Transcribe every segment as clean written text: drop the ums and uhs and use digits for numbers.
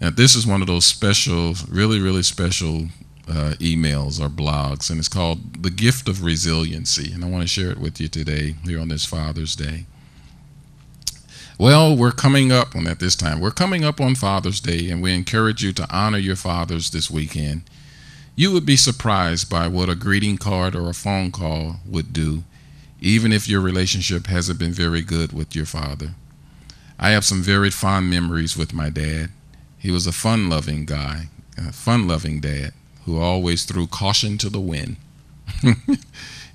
Now, this is one of those special, really, really special emails or blogs, and it's called The Gift of Resiliency. And I want to share it with you today here on this Father's Day. Well, we're coming up on at this time. We're coming up on Father's Day, and we encourage you to honor your fathers this weekend. You would be surprised by what a greeting card or a phone call would do, even if your relationship hasn't been very good with your father. I have some very fond memories with my dad. He was a fun-loving guy, a fun-loving dad who always threw caution to the wind.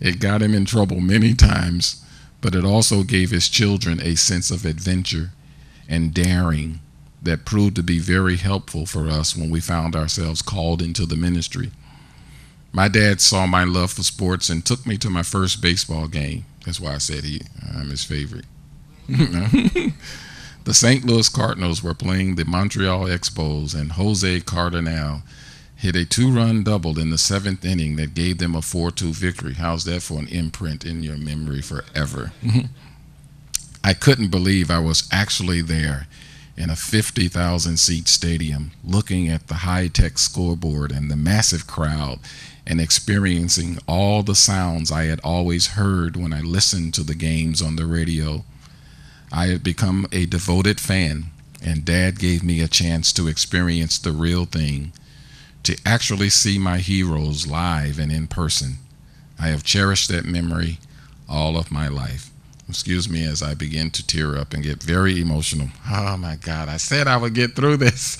It got him in trouble many times, but it also gave his children a sense of adventure and daring that proved to be very helpful for us when we found ourselves called into the ministry. My dad saw my love for sports and took me to my first baseball game. That's why I said I'm his favorite. The St. Louis Cardinals were playing the Montreal Expos, and Jose Cardinal hit a 2-run double in the 7th inning that gave them a 4-2 victory. How's that for an imprint in your memory forever? I couldn't believe I was actually there in a 50,000-seat stadium looking at the high-tech scoreboard and the massive crowd and experiencing all the sounds I had always heard when I listened to the games on the radio. I had become a devoted fan, and Dad gave me a chance to experience the real thing, to actually see my heroes live and in person. I have cherished that memory all of my life. Excuse me as I begin to tear up and get very emotional. Oh my God, I said I would get through this.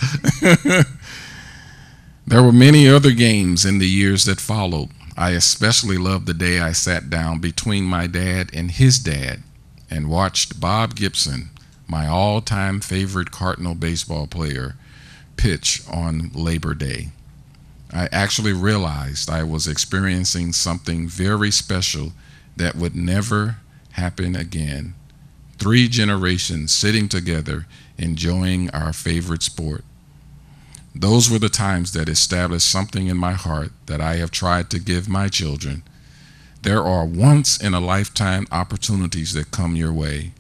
There were many other games in the years that followed. I especially loved the day I sat down between my dad and his dad and watched Bob Gibson, my all-time favorite Cardinal baseball player, pitch on Labor Day. I actually realized I was experiencing something very special that would never happen again. 3 generations sitting together enjoying our favorite sport. Those were the times that established something in my heart that I have tried to give my children. There are once-in-a-lifetime opportunities that come your way,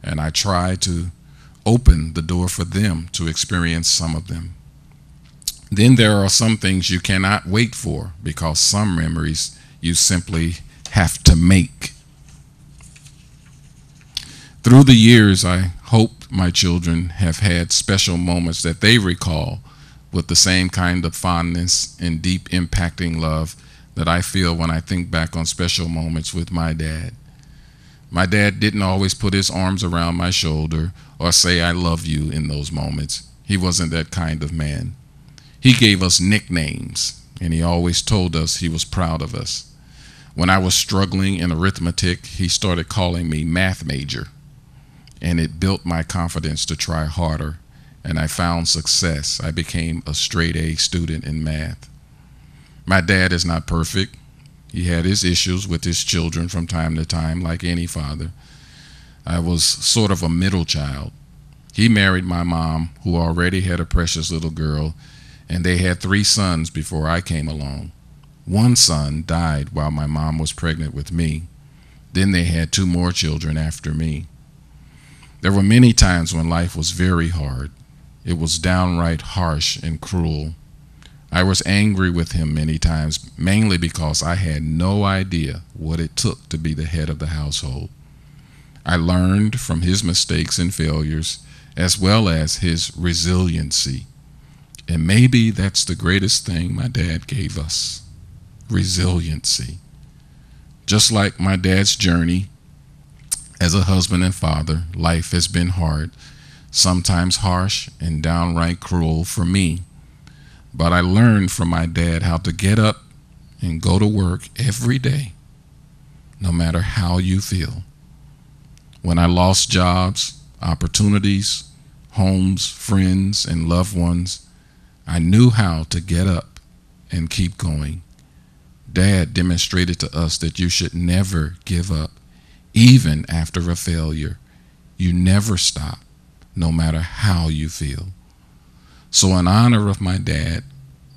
and I try to open the door for them to experience some of them. Then there are some things you cannot wait for because some memories you simply have to make. Through the years, I hope my children have had special moments that they recall with the same kind of fondness and deep impacting love that I feel when I think back on special moments with my dad. My dad didn't always put his arms around my shoulder or say I love you in those moments. He wasn't that kind of man. He gave us nicknames, and he always told us he was proud of us. When I was struggling in arithmetic, he started calling me math major, and it built my confidence to try harder, and I found success. I became a straight A student in math. My dad is not perfect. He had his issues with his children from time to time, like any father. I was sort of a middle child. He married my mom, who already had a precious little girl, and they had 3 sons before I came along. One son died while my mom was pregnant with me. Then they had 2 more children after me. There were many times when life was very hard. It was downright harsh and cruel. I was angry with him many times, mainly because I had no idea what it took to be the head of the household. I learned from his mistakes and failures, as well as his resiliency. And maybe that's the greatest thing my dad gave us, resiliency. Just like my dad's journey as a husband and father, life has been hard, sometimes harsh and downright cruel for me. But I learned from my dad how to get up and go to work every day, no matter how you feel. When I lost jobs, opportunities, homes, friends, and loved ones, I knew how to get up and keep going. Dad demonstrated to us that you should never give up, even after a failure. You never stop, no matter how you feel. So in honor of my dad,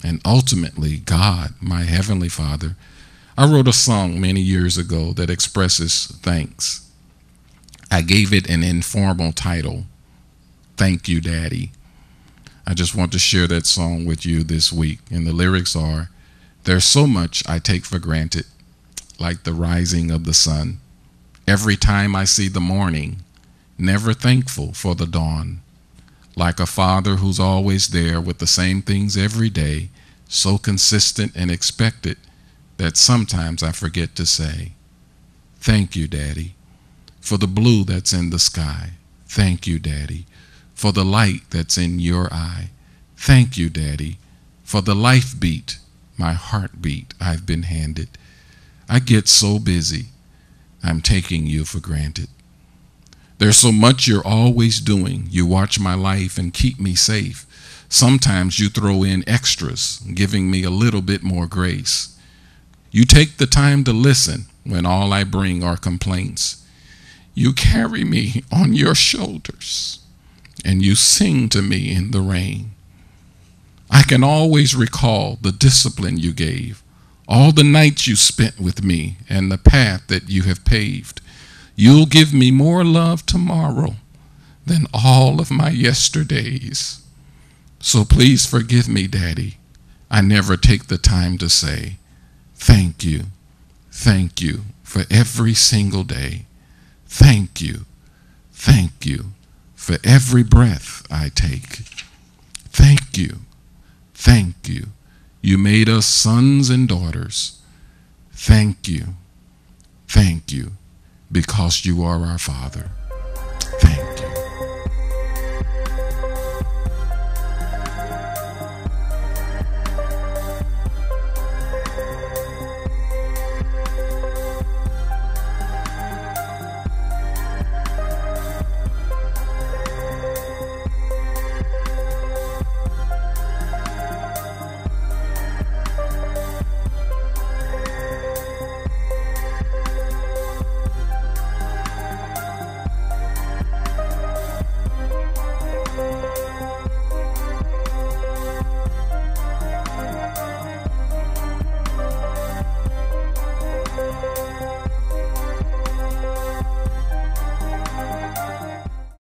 and ultimately God, my Heavenly Father, I wrote a song many years ago that expresses thanks. I gave it an informal title, Thank You, Daddy. I just want to share that song with you this week. And the lyrics are, there's so much I take for granted, like the rising of the sun. Every time I see the morning, never thankful for the dawn. Like a father who's always there with the same things every day, so consistent and expected that sometimes I forget to say, thank you, Daddy, for the blue that's in the sky. Thank you, Daddy, for the light that's in your eye. Thank you, Daddy, for the life beat, my heartbeat I've been handed. I get so busy, I'm taking you for granted. There's so much you're always doing. You watch my life and keep me safe. Sometimes you throw in extras, giving me a little bit more grace. You take the time to listen when all I bring are complaints. You carry me on your shoulders, and you sing to me in the rain. I can always recall the discipline you gave, all the nights you spent with me, and the path that you have paved. You'll give me more love tomorrow than all of my yesterdays. So please forgive me, Daddy. I never take the time to say thank you for every single day. Thank you for every breath I take. Thank you. You made us sons and daughters. Thank you, because you are our Father.